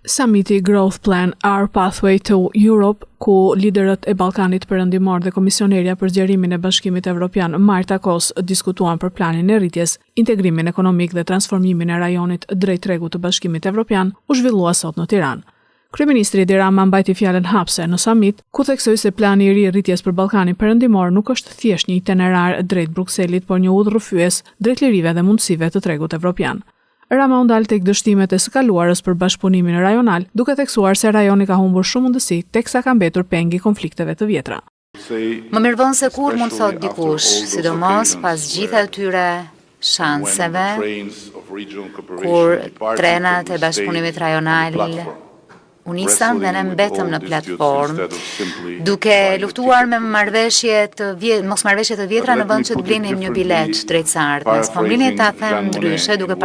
Summiti Growth Plan Our Pathway to Europe, ku liderët e Ballkanit Perëndimor dhe Komisionerja për zgjerimin e Bashkimit Evropian Marta Kos diskutuan për planin e rritjes, integrimin ekonomik dhe transformimin e rajonit drejt tregut të Bashkimit Evropian, u zhvillua sot në Tiranë. Kryeministri Edi Rama mbajti fjalën hapse në summit, ku theksoi se plani i ri i rritjes për Ballkanin Perëndimor nuk është thjesht një itinerar drejt Brukselit, por një udhërrëfyes drejt lirive dhe mundësive të tregut evropian. Rama u ndal tek dështimet e së kaluarës për bashkëpunimin rajonal, duke theksuar se rajoni ka humbur shumë mundësi teksa ka mbetur peng i konflikteve të vjetra. Më mirë vonë se kur mund thot dikush, sidomos pas gjitha atyre shanseve, kur trenat e bashkëpunimit rajonal unisën dhe ne mbetëm në platformë, duke luftuar me mosmarrëveshje të vjetra në vend që të blinim një bilet drejt së ardhmes. Po mblini ta them ndryshe, duke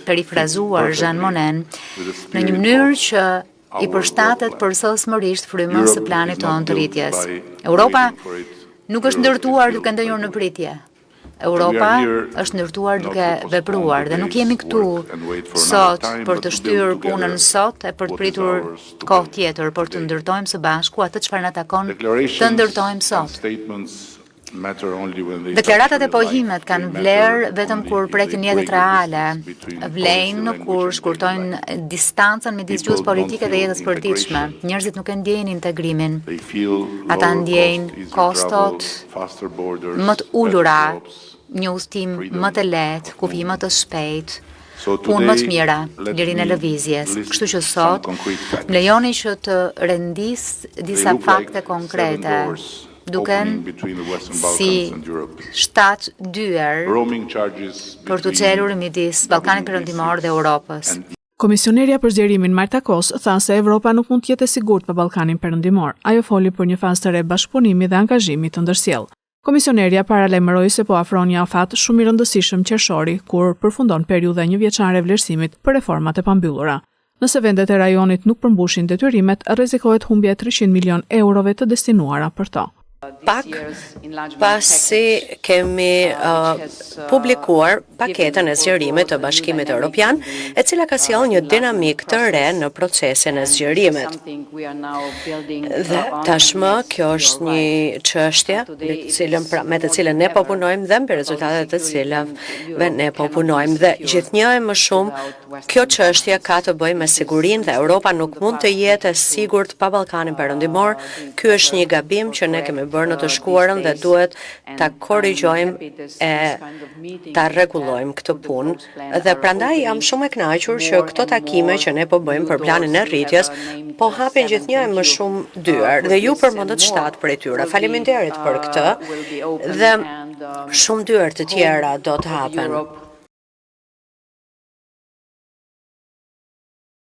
perifrazuar Jean Monnet, në një mënyrë që i përshtatet përsosmërisht frymës së planit tonë të rritjes. Europa nuk është ndërtuar duke ndënjur në pritje. Europa është ndërtuar duke vepruar dhe nuk jemi këtu sot për të shtyrë punën sot e për të pritur kohë tjetër, por të ndërtojmë së bashku atë çfarë na takon të ndërtojmë sot. Deklaratat e pohimet kanë vlerë vetëm kur prekin jetët reale, vlejnë kur shkurtojnë distancën midis gjuhës politike dhe jetës përditshme. Njerëzit nuk e ndjejnë integrimin. Ata ndjejnë kostot më të ulura, një udhëtim më të lehtë, kufi më të shpejtë, punë më të mira, lirinë e lëvizjes. Kështu që sot, më lejoni që të rendis disa fakte konkrete, duken si 7 dyer për të çelur midis Ballkanit Perëndimor dhe Europës. Komisionerja për zgjerimin Marta Kos tha se Evropa nuk mund të jetë e sigurt për Ballkanin Perëndimor. Ajo foli për një fazë të re bashkëpunimi dhe angazhimi të ndërsjellë. Komisionerja paralajmëroi se po afron një afat shumë i rëndësishëm qershori, kur përfundon periudha një vjeçare vlerësimit për reformat e pambyllura. Nëse vendet e rajonit nuk përmbushin detyrimet, rrezikohet humbja e 300 milion eurove të destinuara për to. Pak pasi kemi publikuar paketën e zgjerimit të Bashkimit Evropian, e cila ka sjellë një dinamik të re në procesin e zgjerimit. Dhe tashmë kjo është një çështje me të cilën ne po punojmë dhe me rezultatet të cilave ne po punojmë, dhe gjithnjë e më shumë kjo çështje ka të bëjë me sigurinë dhe Europa nuk mund të jetë e sigurt pa Ballkanin Perëndimor. Ky është një gabim që ne kemi bërë në të shkuarën dhe duhet ta korrigjojmë e ta rregullojmë këtë punë. Dhe prandaj jam shumë e kënaqur që këto takime që ne po bëjmë për planin e rritjes po hapin gjithnjë e më shumë dyer dhe ju përmendët 7 prej tyre. Faleminderit për këtë dhe shumë dyer të tjera do të hapen.